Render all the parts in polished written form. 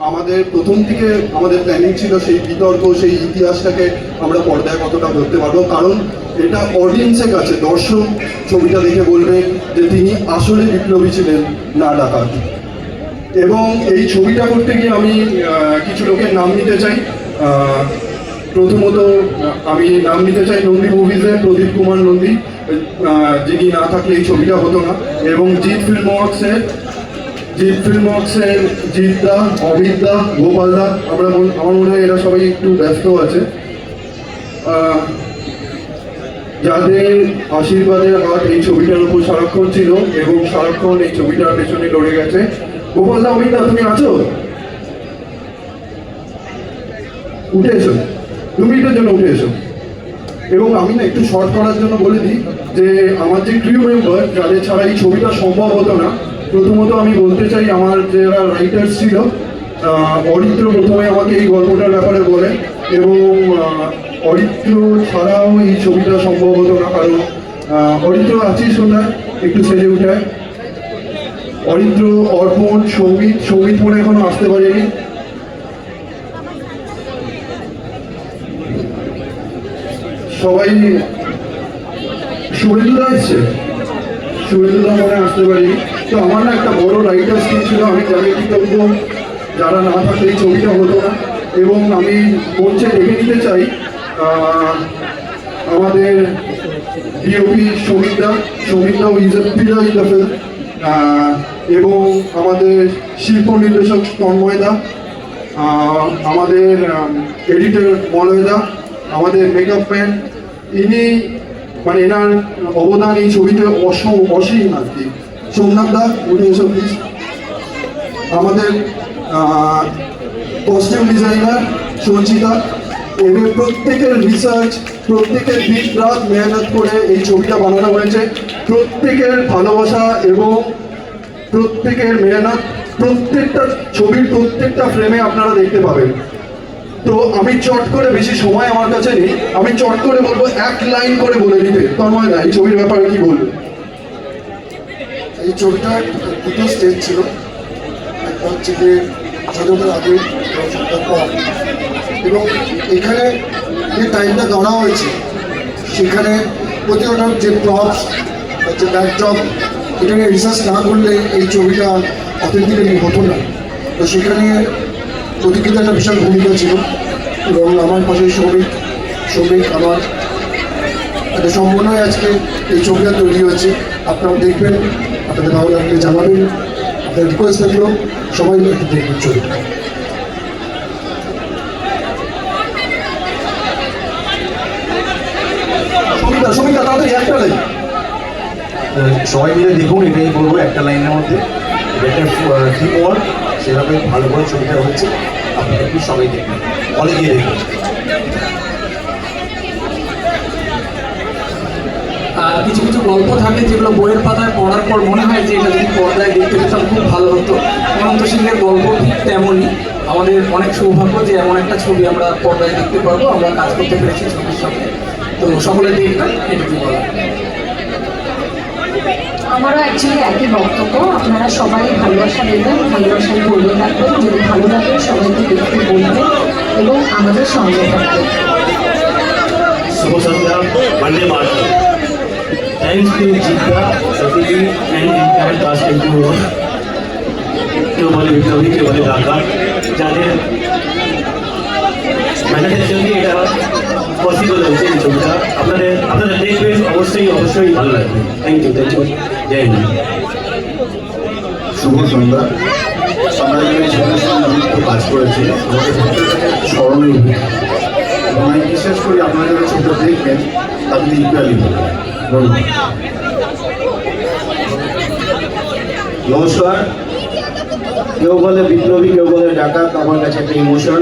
আমাদের প্রথম থেকে আমাদের প্ল্যানিং ছিল সেই বিতর্ক, সেই ইতিহাসটাকে আমরা পর্দায় কতটা ধরতে পারবো, কারণ এটা অডিয়েন্সের কাছে দর্শক ছবিটা দেখে বলবে যে তিনি আসলে বিপ্লবী ছিলেন, না ডাকাত। এবং এই ছবিটা করতে গিয়ে আমি কিছু লোকের নাম নিতে চাই। প্রথমত আমি নাম নিতে চাই নন্দী মুভিজের প্রদীপ কুমার নন্দী, যিনি না থাকলে এই ছবিটা হতো না, এবং জিৎ ফিল্মওয়ার্কসের জিৎদা, অমিতদা, গোপালদা। আমার মনে হয় এরা সবাই একটু ব্যস্ত আছে, যাদের আশীর্বাদের হাত এই ছবিটার উপর সারাক্ষণ ছিল এবং সারাক্ষণ এই ছবিটার পেছনে লড়ে গেছে। গোপালদা, অমিতদা, তুমি আছো? উঠে এসো, 2 মিনিটের জন্য উঠে এসো। এবং আমি না একটু শর্ট করার জন্য বলে দিই যে আমার যে ক্রিউ মেম্বার, যাদের ছাড়া এই ছবিটা সম্ভব হতো না, প্রথমত আমি বলতে চাই আমার যারা রাইটার্স ছিল, অরিত্র প্রথমে আমাকে এই গল্পটার ব্যাপারে বলে, এবং অরিত্র ছাড়াও এই ছবিটা সম্ভব হতো না, কারণ অরিত্র আছিস শোনায় একটু সেজে উঠায়, অরিত্র, অর্পণ, সৌমিত মনে এখনো আসতে পারেনি, সবাই, শুভেন্দুদা এসছে, শুভেন্দুদা মনে আসতে পারি। তো আমার না একটা বড় রাইটার্স টিম ছিল, আমি যাদের কৃতজ্ঞ, যারা না থাকলে এই ছবিটা হতো না। এবং আমি মঞ্চে ডেকে নিতে চাই আমাদের ডিওপি সৌমিতদা is a pillar in the film, এবং আমাদের শিল্প নির্দেশক তন্ময়দা, আমাদের এডিটর মলয়দা, আমাদের মেকআপ ম্যান, ইনি মানে এনার অবদান এই ছবিতে অসীম আর কি। সোমনাথদা, উঠে এসো প্লিজ। আমাদের কস্টিউম ডিজাইনার সঞ্চিতা, এদের প্রত্যেকের রিসার্চ, প্রত্যেকের দিন রাত মেহনত করে এই ছবিটা বানানো হয়েছে। প্রত্যেকের ভালোবাসা এবং প্রত্যেকের মেহনত প্রত্যেকটা ছবির প্রত্যেকটা ফ্রেমে আপনারা দেখতে পাবেন। তো আমি চট করে, বেশি সময় আমার কাছে নেই, আমি চট করে বলবো, 1 লাইন করে বলে দিতে। তন্ময় দা, এই ছবির ব্যাপারে কি বলবো? এই ছবিটা 2টো স্টেজ ছিল, একটা হচ্ছে যে স্বাধীনতার আগে এবং এখানে যে টাইমটা ধরা হয়েছে সেখানে প্রতিটা যে প্রপস, যে ব্যাকড্রপ, এখানে রিসার্চ না করলে এই ছবিটা অথেন্টিক্যালি হতো না। তো সেখানে প্রতিক্রিয়া একটা বিশাল ভূমিকা ছিল, এবং আমার পাশে শ্রমিক আমার একটা সমন্বয় আজকে এই ছবিটা তৈরি হয়েছে। আপনারা দেখবেন, আপনাদের ভালো লাগলে জানাবেন, আপনার রিকোয়েস্ট থাকলেও সবাই একটু দেখবেন ছবিটা। সমিতা তাড়াতাড়ি একটা লাইন। সবাই মিলে দেখুন, এটাই বলবো একটা লাইনের মধ্যে, এটা টিম ওয়ার্ক, সেভাবে ভালো করে ছবিটা হচ্ছে। আপনারা কি সবাই দেখবেন, হলে গিয়ে দেখুন। কিছু কিছু গল্প থাকে যেগুলো বইয়ের পাতায় পড়ার পর মনে হয় যে এটা যদি পর্দায় দেখতে পেতাম খুব ভালো হতো। অনন্ত সিংহের গল্প ঠিক তেমনই, আমাদের অনেক সৌভাগ্য যে এমন একটা ছবি আমরা পর্দায় দেখতে পারবো, আমরা কাজ করতে পেরেছি ছবির সাথে। তো সকলে দেখবেন, এটুকু বলা। আমারও অ্যাকচুয়ালি একই বক্তব্য, আপনারা সবাই ভালোবাসা দেবেন, ভালোবাসায় বলতে থাকবেন, যদি ভালো লাগে সবাইকে দেখতে বলবেন এবং আমাদের সঙ্গে থাকবেন। শুভ সন্ধ্যা, বন্দে মাতরম। Thanks to Jita, Satiji and entire cast and crew. কেউ বলে বিপ্লবী, কেউ বলে ডাকাত, যাদের মেহনতের জন্য এটা পসিবল হয়েছে এই ছবিটা। আপনারা দেখবেন, অবশ্যই ভালো লাগবে। থ্যাংক ইউ, জয় হিন্দ। শুভ সন্ধ্যা। আমরা এখানে ছবির সঙ্গে যুক্ত কাজ করেছি, আমাদের স্মরণীয় ভূমিকা, এবং আমি বিশ্বাস করি আপনারা যারা ছবিটা দেখবেন তাদের ইকুয়ালি হবে। ধন্যবাদ। নমস্কার। কেউ বলে বিপ্লবী, কেউ বলে ডাকাত, আমার কাছে একটা ইমোশন।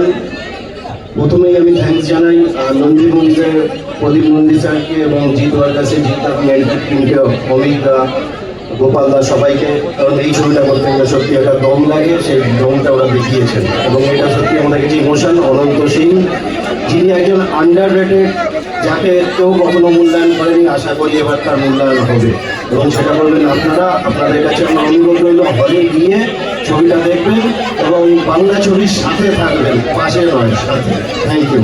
প্রথমেই আমি থ্যাঙ্কস জানাই নন্দী মুভিজের প্রদীপ নন্দী স্যারকে এবং জিৎ ওয়ার্কার্সের জিৎ টিমকে, অমিতদা, গোপালদা, সবাইকে। কারণ এই ছবিটা করতে গেলে সত্যি একটা দম লাগে, সেই দমটা ওরা দেখিয়েছেন, এবং এটা সত্যি আমাদের কাছে ইমোশন। অনন্ত সিং, যিনি একজন আন্ডার রেটেড, যাকে কেউ কখনো মূল্যায়ন করেনি, আশা করি এবার তার মূল্যায়ন হবে, এবং সেটা করবেন আপনারা। আপনাদের কাছে আমার অনুরোধ রইল, হলে গিয়ে ছবিটা দেখবেন এবং বাংলা ছবির সাথে থাকবেন, পাশে নয়, সাথে। Thank you.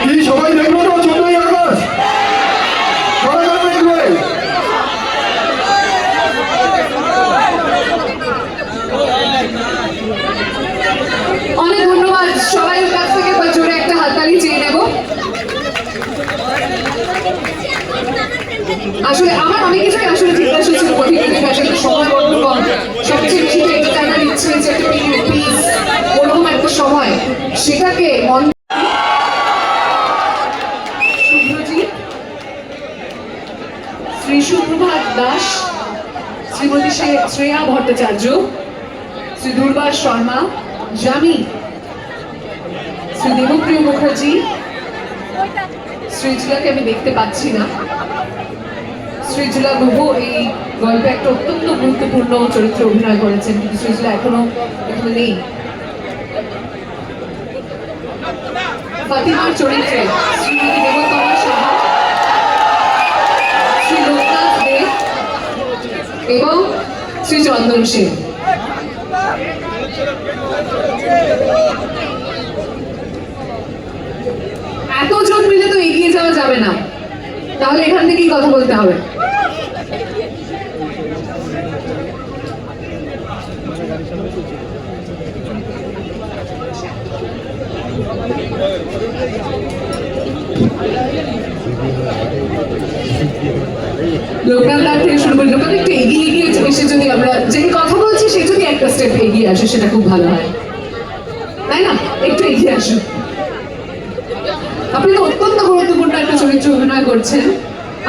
কি সবাই দেখলো তো 14ই আগস্ট? সবাই দেখবে? অনেক ধন্যবাদ সবাইয়ের কাছ থেকে, এবার জোরে একটা হাততালি চেয়ে নেব। আসলে আমার অনেক কিছুই আসলে জিজ্ঞাসা ছিল প্রতিযোগিতা, আসলে সময় বড্ড কম, সবচেয়ে বেশি তো এটা জানার ইচ্ছে যে একটা পিস ওরকম একটা সময় সেটাকে মন শুভ্রজিৎ, শ্রী সুপ্রভাত দাস, শ্রীমতী শ্রেয়া ভট্টাচার্য, শ্রী দুর্বাস শর্মা, জামি, শ্রী দেবপ্রিয় মুখার্জি, সৃজলাকে আমি দেখতে পাচ্ছি না। সৃজলা গুহ এই গল্পে একটা অত্যন্ত গুরুত্বপূর্ণ চরিত্রে অভিনয় করেছেন, কিন্তু সৃজলা এখনো এখানে নেই। ফাতিমার চরিত্রে শ্রীমতী দেবতমা সাহা, শ্রী লোকনাথ দেব এবং শ্রী চন্দন সেন। এতজন মিলে তো এগিয়ে যাওয়া যাবে না, তাহলে এখান থেকেই কথা বলতে হবে। লোকনাথ দাস থেকে শুরু করি, লোকনাথ একটু এগিয়ে গিয়ে এসে যদি আমরা যে কথা বলছি সে যদি একটা স্টেপ এগিয়ে আসে সেটা খুব ভালো হয়, তাই না? একটু এগিয়ে আসুন। আপনি তো অত্যন্ত গুরুত্বপূর্ণ একটা চরিত্র অভিনয় করছেন,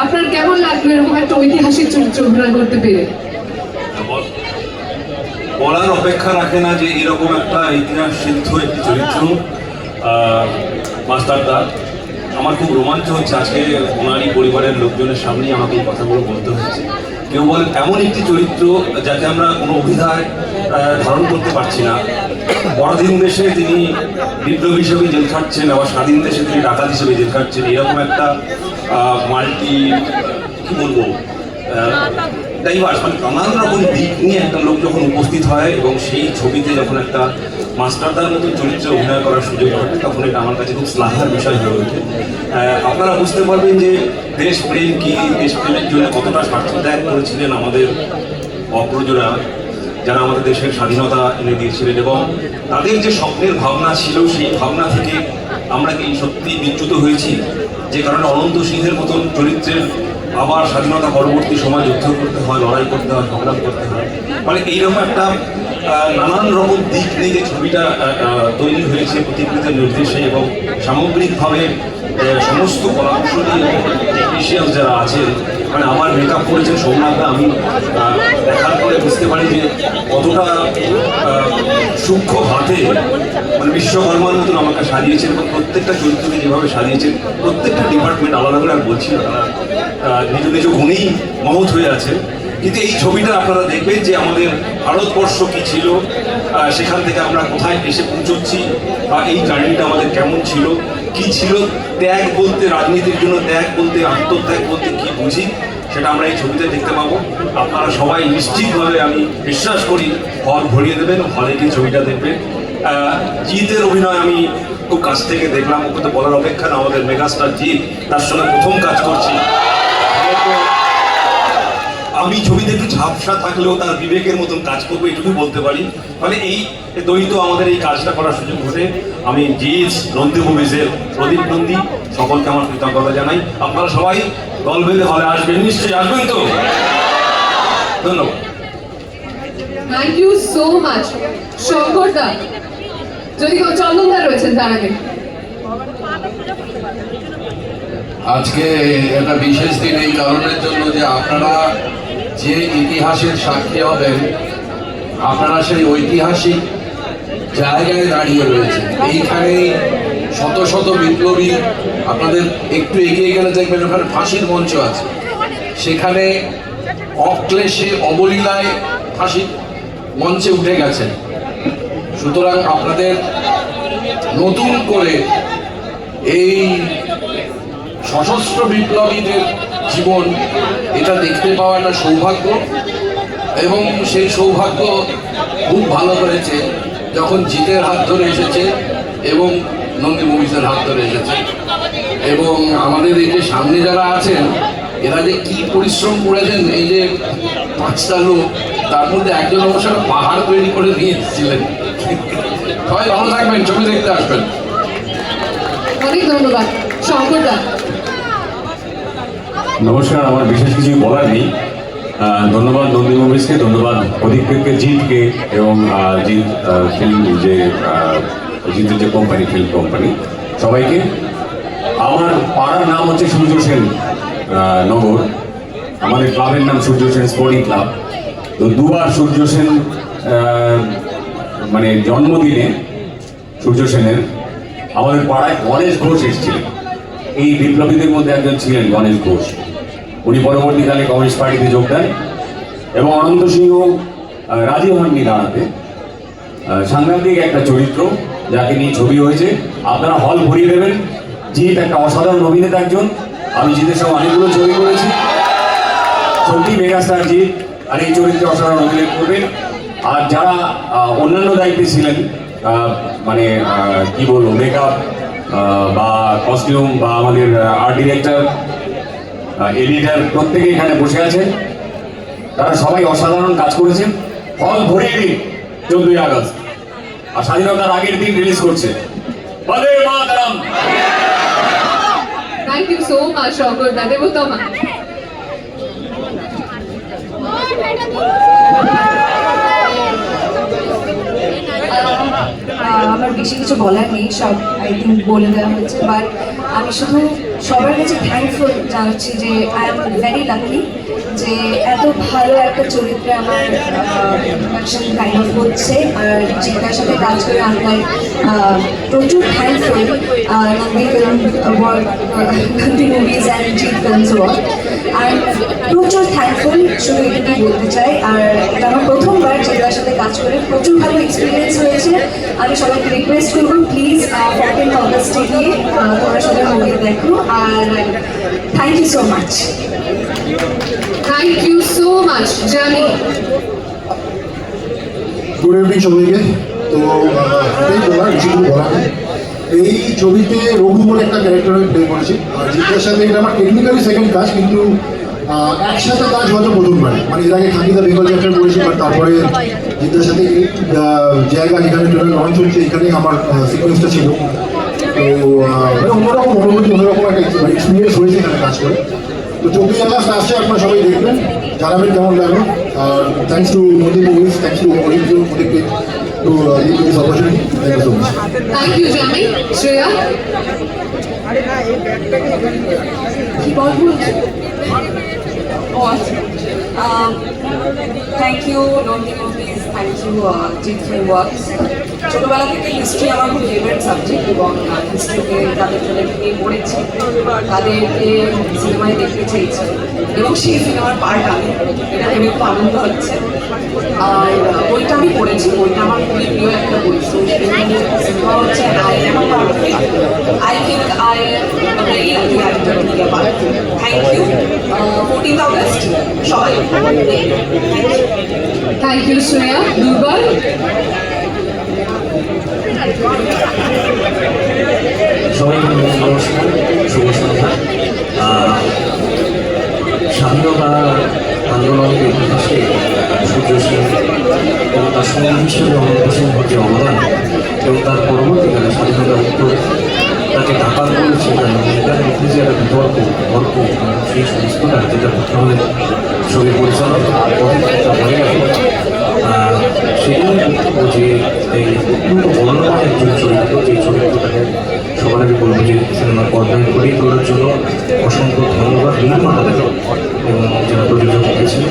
আপনার কেমন লাগলো এরকম একটা ঐতিহাসিক চরিত্র অভিনয় করতে পেরে? বলার অপেক্ষা রাখে না যে এরকম একটা ইতিহাস সিদ্ধ একটি চরিত্র মাস্টারদা। আমার খুব রোমাঞ্চ হচ্ছে আজকে ওনারই পরিবারের লোকজনের সামনেই আমাকে এই কথাগুলো বলতে হচ্ছে। কেউ বলেন এমন একটি চরিত্র যাকে আমরা কোনো অভিধায় ধারণ করতে পারছি না। পরাধীন দেশে তিনি বিপ্লবী হিসেবে জেল খাটছেন, আবার স্বাধীন দেশে তিনি ডাকাত হিসেবে জেল খাটছেন। এরকম একটা মাল্টি কি বলবো ডাইভার্স, মানে নানান রকম দিক নিয়ে একটা লোক যখন উপস্থিত হয় এবং সেই ছবিতে যখন একটা মাস্টারদার মতো চরিত্রে অভিনয় করার সুযোগ ঘটে, তখন এটা আমার কাছে খুব শ্লাঘার বিষয় হয়ে ওঠে। আপনারা বুঝতে পারবেন যে দেশপ্রেম কি, দেশপ্রেমের জন্য কতটা স্বার্থ ত্যাগ করেছিলেন আমাদের অগ্রজরা, যারা আমাদের দেশের স্বাধীনতা এনে দিয়েছিলেন, এবং তাদের যে স্বপ্নের ভাবনা ছিল সেই ভাবনা থেকে আমরা কি সত্যি বিচ্যুত হয়েছি, যে কারণে অনন্ত সিংহের মতন চরিত্রের আবার স্বাধীনতা পরবর্তী সময় যুদ্ধ করতে হয়, লড়াই করতে হয়, সংগ্রাম করতে হয়। মানে এইরকম একটা নানান রকম দিক নিয়ে যে ছবিটা তৈরি হয়েছে প্রতিকৃতির নির্দেশে, এবং সামগ্রিকভাবে সমস্ত কলাকুশলী টেকনিশিয়ান যারা আছেন, মানে আমার মেকআপ করেছেন সোমনাথদা, আমি দেখার পরে বুঝতে পারি যে কতটা সূক্ষ্ম হাতে মানে বিশ্বকর্মার মতন আমাকে সাজিয়েছেন, এবং প্রত্যেকটা চরিত্রকে যেভাবে সাজিয়েছেন, প্রত্যেকটা ডিপার্টমেন্ট আলাদা করে আর বলছি না, তারা নিজ নিজ গুণেই মহৎ হয়ে আছে। কিন্তু এই ছবিটা আপনারা দেখবেন যে আমাদের ভারতবর্ষ কি ছিল, সেখান থেকে আমরা কোথায় এসে পৌঁছচ্ছি, বা এই জার্নিটা আমাদের কেমন ছিল, কি ছিল ত্যাগ বলতে, রাজনীতির জন্য ত্যাগ বলতে, আত্মত্যাগ বলতে কি বুঝি, সেটা আমরা এই ছবিতে দেখতে পাবো। আপনারা সবাই নিশ্চিতভাবে আমি বিশ্বাস করি হল ভরিয়ে দেবেন, হলে গিয়ে ছবিটা দেখবেন। জিতের অভিনয় আমি খুব কাছ থেকে দেখলাম, ওকে তো বলার অপেক্ষা না, আমাদের মেগাস্টার জিৎ, তার সঙ্গে প্রথম কাজ করছি। আমি ছবিতে একটু ঝাপসা থাকলেও তার বিবেকের মতন কাজ করবো, এটুকুই বলতে পারি। মানে এই দ্বৈত আমাদের এই কাজটা করার সুযোগ ঘটে। আমি জিৎ, নন্দী মুভিজের প্রদীপ নন্দী, সকলকে আমার কৃতজ্ঞতা জানাই। আপনারা সবাই দল বেঁধে হলে আসবেন, নিশ্চয়ই আসবেন তো? ধন্যবাদ। Thank you so much. শঙ্করদা, যদি কেউ চন্দনদা রয়েছেন তার আগে। আজকে একটা বিশেষ দিন এই কারণের জন্য যে আপনারা যে ইতিহাসের সাক্ষী হবেন, আপনারা সেই ঐতিহাসিক জায়গায় দাঁড়িয়ে রয়েছেন। এইখানে শত শত বিপ্লবী, আপনাদের একটু এগিয়ে গেলে দেখবেন ওখানে ফাঁসির মঞ্চ আছে, সেখানে অক্লেশে অবলীলায় ফাঁসির মঞ্চে উঠে গেছেন। সুতরাং আপনাদের নতুন করে এই সশস্ত্র বিপ্লবীদের জীবন, এটা দেখতে পাওয়া একটা সৌভাগ্য। এবং সেই সৌভাগ্য খুব ভালো হয়েছে যখন জিতের হাত ধরে এসেছে এবং নন্দী মুভিজের হাত ধরে এসেছে। এবং আমাদের এই যে সামনে যারা আছেন, এরা যে কি পরিশ্রম করেছেন, এই যে 5টা লোক, তার মধ্যে একজন অবশ্য পাহাড় তৈরি করে নিয়ে এসেছিলেন। সবাই ভালো থাকবেন, ছবি দেখতে আসবেন। অনেক ধন্যবাদ। শঙ্করদা, নমস্কার, আমার বিশেষ কিছু বলার নেই। ধন্যবাদ নন্দী মুভিজকে, ধন্যবাদ অধিককে, জিতকে এবং জিৎ ফিল্ম যে জিতের যে কোম্পানি, ফিল্ম কোম্পানি, সবাইকে। আমার পাড়ার নাম হচ্ছে সূর্য সেন নগর, আমাদের ক্লাবের নাম সূর্য সেন স্পোর্টিং ক্লাব। তো দুবার সূর্য সেন মানে জন্মদিনে সূর্য সেনের আমাদের পাড়ায় গণেশ ঘোষ এসেছিলেন। এই বিপ্লবীদের মধ্যে একজন ছিলেন গণেশ ঘোষ। উনি পরবর্তীকালে কমিউনিস্ট পার্টিতে যোগ দেন এবং অনন্ত সিংহ রাজি হননি দাঁড়াতে। সাংঘাতিক একটা চরিত্র যাকে নিয়ে ছবি হয়েছে, আপনারা হল ভরিয়ে দেবেন। জিৎ একটা অসাধারণ অভিনেতা একজন, আমি জিতের সঙ্গে অনেকগুলো ছবি করেছি, সত্যি মেগাস্টার জিৎ, আর এই চরিত্রে অসাধারণ অভিনয় করবেন। আর যারা অন্যান্য দায়িত্বে ছিলেন, মানে কি বলবো, মেকআপ বা কস্টিউম বা আমাদের আর্ট ডিরেক্টর, এডিটর, প্রত্যেকে এখানে বসে আছেন, তারা সবাই অসাধারণ কাজ করেছেন। হল ভরিয়ে দিন 14ই আগস্ট, আর স্বাধীনতার আগের দিন রিলিজ করছে। Vande Mataram. Thank you so much শঙ্করদা। দেবতমা, আমার বেশি কিছু বলার নেই, সব আই থিঙ্ক বলে দেওয়া হয়েছে। বাট আমি শুধু সবার কাছে থ্যাঙ্কফুল জানাচ্ছি যে আই এম ভেরি লাকি যে এত ভালো একটা চরিত্রে আমার প্রোডাকশন কাইন্ড অফ হচ্ছে। আর যেটার সাথে কাজ করে আমরা প্রচুর thankful Nandi film work, Nandi movies and Jeet films work. আর প্রচুর থ্যাঙ্কফুল, শুধু এটুকুই বলতে চাই। আর এটা আমার প্রথমবার যেটার সাথে কাজ করে, প্রচুর ভালো এক্সপিরিয়েন্স হয়েছে। আমি সবাইকে রিকোয়েস্ট করবো প্লিজ 14 অগস্টে গিয়ে তোমরা সবাই মুভি দেখো। আর thank you so much. Thank you so much জানি। গুড ইভিনিং সবাইকে। তো এটাই বলার, বেশি কিছু বলার নেই। এই ছবিতে রঘু বলে একটা ক্যারেক্টার আমি প্লে করেছি, আর জিতের সাথে এটা আমার টেকনিক্যালি সেকেন্ড কাজ, কিন্তু একসাথে কাজ হয়তো প্রথমবার। মানে এর আগে খাকিদা বেঙ্গল চ্যাপ্টার করেছি, বাট তারপরে জিতের সাথে এই জায়গা যেখানে ট্রেলার লঞ্চ হচ্ছে, এখানে আমার সিকোয়েন্সটা ছিল। তো অন্যরকম অনুভূতি, অন্যরকম একটা এক্সপিরিয়েন্স হয়েছে এখানে কাজ করে। তো 14 আগস্ট আসছে, আপনারা সবাই দেখবেন, জানাবেন কেমন লাগলো। আর thanks to Nandi movies, thanks to অধিককে to give me this opportunity. Thank you so much. Thank you জানি। শ্রেয়া, কি বলবো? Thank you Nandi movies, thank you Jeet film works. ছোটবেলা থেকে হিস্ট্রি আমার খুব ফেভারিট সাবজেক্ট, এবং হিস্ট্রিতে তাদের ছেলেকে নিয়ে পড়েছি, তাদেরকে সিনেমায় দেখতে চেয়েছি, এবং সেই সিনেমার পার্ট আমি, এটা ভেবে খুব আনন্দ হচ্ছে। আর বইটা আমি পড়েছি, বইটা আমার খুবই প্রিয় একটা বই। সো সিনেমা হচ্ছে I am a part of it. I think I am very lucky actor to be a part. Thank you. 14 August সবাই। Thank you Shreya. দুর্বল, সবাইকে নমস্কার, শুভ সন্ধ্যা। স্বাধীনতা আন্দোলনের ইতিহাসে সূর্য সেন এবং তার সঙ্গী হিসেবে অনন্ত সিংহর যে অবদান, এবং তার পরবর্তীকালে স্বাধীনতা উত্তর তাকে ঢাকা করেছে, এটার মধ্যে যে একটা বিতর্ক তর্ক, সেই সমস্তটা যেটা করতে হলে ছবি পরিচালক অভিজ্ঞতা হয়ে গেল। সেখানে বক্তব্য যে এই অত্যন্ত বর্ণময় একজন চরিত্র, যে চরিত্রটাকে সবার আগে বলবো যে সিনেমার পর্দায় ঘুরিয়ে তোলার জন্য অসংখ্য ধন্যবাদ নির্মাতাদের এবং যারা প্রযোজক হয়েছেন,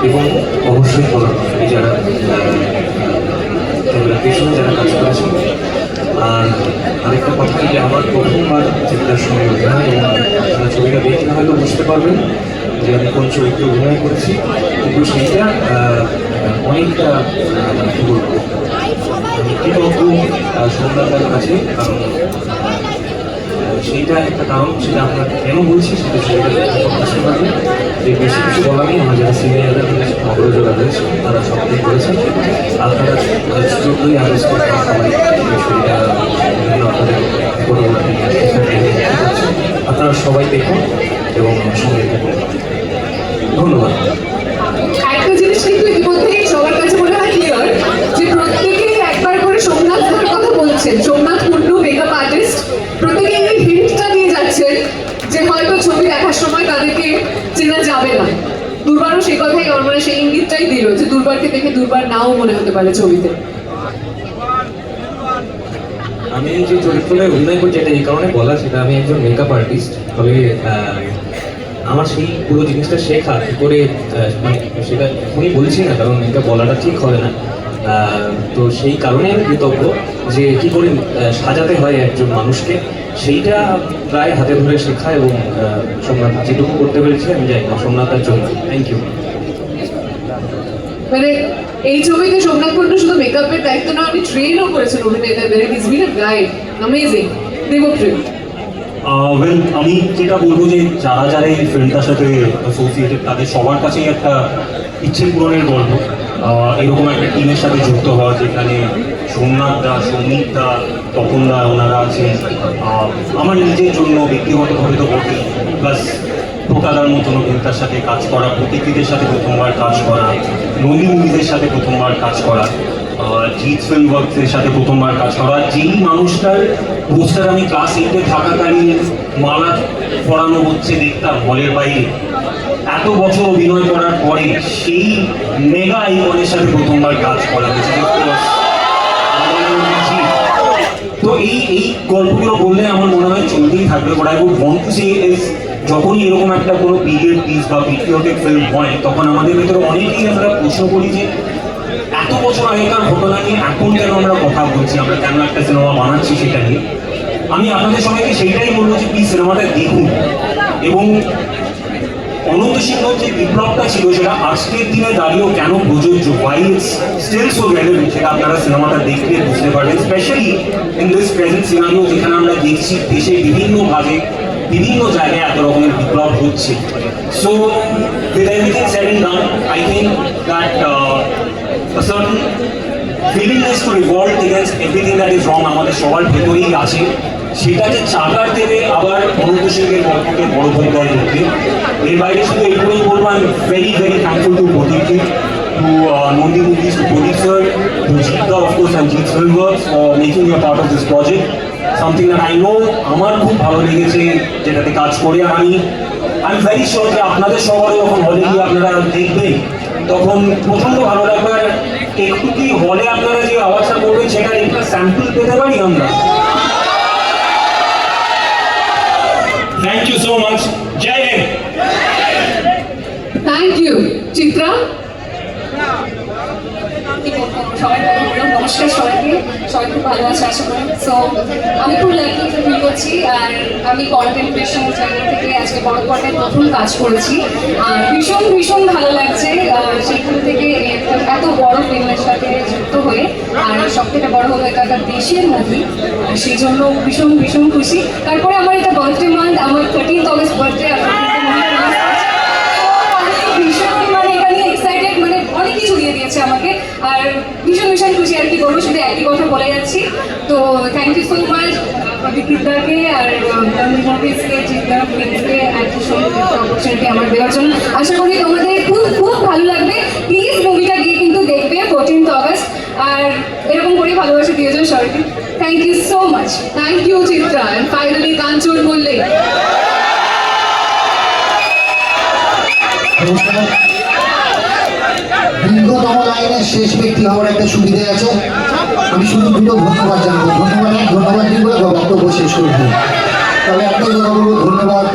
এবং অবশ্যই কলাকুশলী যারা ক্যামেরা পেছনে যারা কাজ করেছেন। আর আরেকটা কথা, যে আমার প্রথমবার চিত্রার সঙ্গে অভিনয়, এবং আপনারা ছবিটা দেখলে হয়তো বুঝতে পারবেন যে আমি কোন চরিত্রে অভিনয় করেছি, কিন্তু সেইটা অনেকটা কী বলবো, কৃতজ্ঞ সন্ধ্যার কাছে, কারণ সেইটা একটা কারণ, সেটা আমরা কেন বলছি সেটা আসতে পারবে। এই বেশি কিছু বলা নেই, আমরা যারা সিনিয়ররা রয়েছে, অগ্রজরা রয়েছে, তারা সবটাই করেছেন। আপনারা 14ই আগস্টের সবাই বিষয়টা আপনাদের পরবর্তী আপনারা সবাই দেখুন এবং সঙ্গে দেখুন। ধন্যবাদ। একটা জিনিস কিন্তু ইতিমধ্যেই সবার কাছে মনে হয় ক্লিয়ার যে প্রত্যেকেই একবার করে সোমনাথ দার কথা বলছেন। সোমনাথ কুন্ডু মেকআপ আর্টিস্ট, প্রত্যেকেই এই হিন্টটা দিয়ে যাচ্ছেন যে হয়তো ছবি দেখার সময় তাদেরকে চেনা যাবে না। দুর্বারও সেই কথাই, মানে সেই ইঙ্গিতটাই দিল যে দুর্বারকে দেখে দুর্বার নাও মনে হতে পারে ছবিতে। আমি যে চরিত্রটা অভিনয় করছি এটা এই কারণে বলা, সেটা আমি একজন মেকআপ আর্টিস্ট, তবে আমার সেই পুরো জিনিসটা শেখা কী করে, মানে সেটা এখনই বলছি না কারণ এটা বলাটা ঠিক হবে না। তো সেই কারণে আমি কৃতজ্ঞ যে কী করে সাজাতে হয় একজন মানুষকে, সেইটা প্রায় হাতে ধরে শেখা। এবং সোমনাথ যেটুকু করতে পেরেছি আমি জানি না, সোমনাথের জন্য থ্যাংক ইউ। মানে এই ছবিতে সোমনাথ কুন্ডু শুধু মেকআপের দায়িত্ব না, উনি ট্রেনও করেছেন অভিনেতাদের। Is been a guide, amazing. Debapriya, well, আমি যেটা বলবো যে যারা যারা এই ফিল্মটার সাথে অ্যাসোসিয়েটেড তাদের সবার কাছেই একটা ইচ্ছে পূরণের গল্প। এরকম একটা টিমের সাথে যুক্ত হওয়া, যেখানে সোমনাথ দা, সৌমিক দা, তপন দা ওনারা আছেন। আমার নিজের জন্য ব্যক্তিগতভাবে তো বটেই, প্লাস প্রকাদার মতন অভিনেতার সাথে কাজ করা, প্রতীকীদের সাথে প্রথমবার কাজ করা, নন্দী মুভিজের সাথে প্রথমবার কাজ করা, জিৎ ফিল্ম ওয়ার্কসের সাথে প্রথমবার কাজ করা। যেই মানুষটার পোস্টার আমি ক্লাস 8-এ থাকাকালীন মালা পড়ানো হচ্ছে দেখতাম হলের বাইরে, এত বছর অভিনয় করার পরে সেই মেগা আইকনের সাথে প্রথমবার কাজ করা হয়েছে। তো এই গল্পগুলো বললে আমার মনে হয় চলতেই থাকবে। But I would want to say is, যখনই এরকম একটা কোনো পিরিয়ড পিস বা পেট্রিয়টিক ফিল্ম হয়, তখন আমাদের ভিতরে অনেকেই আমরা প্রশ্ন করি যে এত বছর আগেকার ঘটনা নিয়ে এখন কেন আমরা কথা বলছি, আমরা কেন একটা সিনেমা বানাচ্ছি সেটা নিয়ে। আমি আপনাদের সবাইকে সেইটাই বলবো যে প্লিজ সিনেমাটা দেখুন। এবং অনন্ত সিংহ যে বিপ্লবটা ছিল সেটা আজকের দিনে দাঁড়িয়েও কেন প্রযোজ্য, why it's still so relevant, সেটা আপনারা সিনেমাটা দেখলে বুঝতে পারবেন। Specially in this present scenario, যেখানে আমরা দেখছি দেশের বিভিন্ন ভাগে বিভিন্ন জায়গায় এত রকমের বিপ্লব হচ্ছে। So with everything said and done, I think that a certain willingness to revolt against everything that is wrong আমাদের সবার ভেতরেই আছে। সেটাকে চাকার দেবে আবার অনন্ত সিংহের গল্পকে বড় ভূমিকায় দেখবে। এর বাইরে শুধু এইগুলোই বলবো, I am very very thankful to প্রদীপকে, to Nandi Movies, to Pradeep sir, to Jeeta of course and Jeet Filmworks for making me a part of this project. Something that I know আমার খুব ভালো লেগেছে যেটাতে কাজ করে। আর আমি very sure যে আপনাদের সবাই যখন হলে গিয়ে আপনারা দেখবেন তখন প্রচণ্ড ভালো লাগবে। আর একটু কি হলে আপনারা যে আওয়াজটা করবেন সেটার একটা স্যাম্পল পেতে পারি আমরা। Thank you so much, Jai Hind. Thank you. Chitra, সবাই নমস্কার সবাইকে, সবাই খুব ভালো আছে আশা করি। সো আমি খুব লাকি ফিল করছি, আর আমি কন্টেন্ট ক্রিয়েশনের জায়গা থেকে আজকে বড় পর্দায় প্রথম কাজ করেছি, আর ভীষণ ভীষণ ভালো লাগছে সেখান থেকে এত বড় ফিল্মের সাথে যুক্ত হয়ে। আর সব থেকে বড় হলো এটা একটা দেশের মুভি, সেই জন্য ভীষণ ভীষণ খুশি। তারপরে আমার এটা বার্থডে মান্থ, আমার 13th অগস্ট বার্থডে, আর ভীষণ মানে এটা নিয়ে এক্সাইটেড, মানে অনেক কিছু দিয়ে দিয়েছে আমাকে, আর ভীষণ ভীষণ খুশি। আর কি বলবো, শুধু একই কথা বলে যাচ্ছি। তো থ্যাংক ইউ সো মাচ প্রদীপদাকে আর মুভিজকে, চিন্তা ফিল্মসকে অপরচুনিটি আমার দেওয়ার জন্য। আশা করি তোমাদের খুব খুব ভালো লাগবে। প্লিজ মুভিটা গিয়ে কিন্তু দেখবে 14th অগস্ট, আর এরকম করে ভালোবাসা দিয়ে যাও সবাইকে। Thank you so much. Thank you Chitra. And finally Kanchan বললে, দীর্ঘতম লাইনের শেষ ব্যক্তি হওয়ার একটা সুবিধা আছে। আমি শুধু দুটো ধন্যবাদ জানাবো, ধন্যবাদ দিব বক্তব্য শেষ করবো। তবে একটাই কথা বলবো, ধন্যবাদ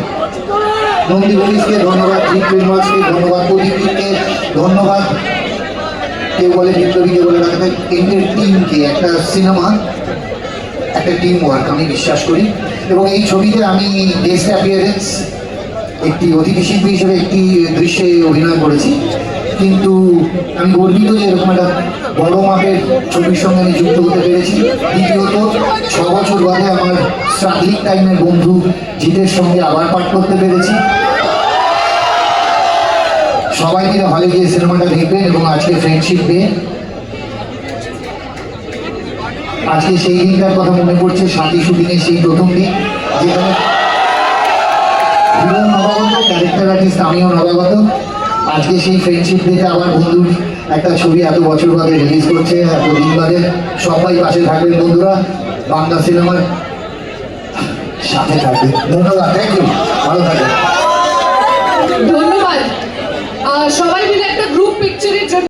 নন্দী পুলিশকে, ধন্যবাদ জিৎ ফিল্মওয়ার্কসকে, ধন্যবাদ প্রদীপকে, ধন্যবাদ কেউ বলে বিপ্লবী, কেউ বলে রাখা এন্টের টিমকে। একটা সিনেমা একটা টিম ওয়ার্ক আমি বিশ্বাস করি। এবং এই ছবিতে আমি গেস্ট অ্যাপিয়ারেন্স একটি অতিথি শিল্পী হিসেবে একটি দৃশ্যে অভিনয় করেছি। কিন্তু আমি গর্বিত যে এরকম একটা বড় মাপের ছবির সঙ্গে আমি যুক্ত হতে পেরেছি। দ্বিতীয়ত 6 বছর বাদে আমার স্ট্রাগলিং টাইমের বন্ধু জিতের সঙ্গে আবার পাঠ করতে পেরেছি। সবাই মিলে হলে গিয়ে সিনেমাটা দেখবেন এবং আজকে ফ্রেন্ডশিপ ডে, আজকে সেই দিনটার কথা মনে পড়ছে, সাথী শুটিংয়ের সেই প্রথম দিন যেখানে হিরো নবাগত, ক্যারেক্টার আর্টিস্ট আমিও নবাগত। আজকে সেই ফ্রেন্ডশিপ ডেতে আমার বন্ধুর একটা ছবি এত বছর বাদে রিলিজ করছে, এত দিন বাদে। সবাই পাশে থাকবেন বন্ধুরা, বাংলা সিনেমার সাথে থাকবে। ধন্যবাদ, থ্যাংক ইউ, ভালো থাকবেন। ধন্যবাদ। সবাই মিলে একটা গ্রুপ পিকচারের জন্য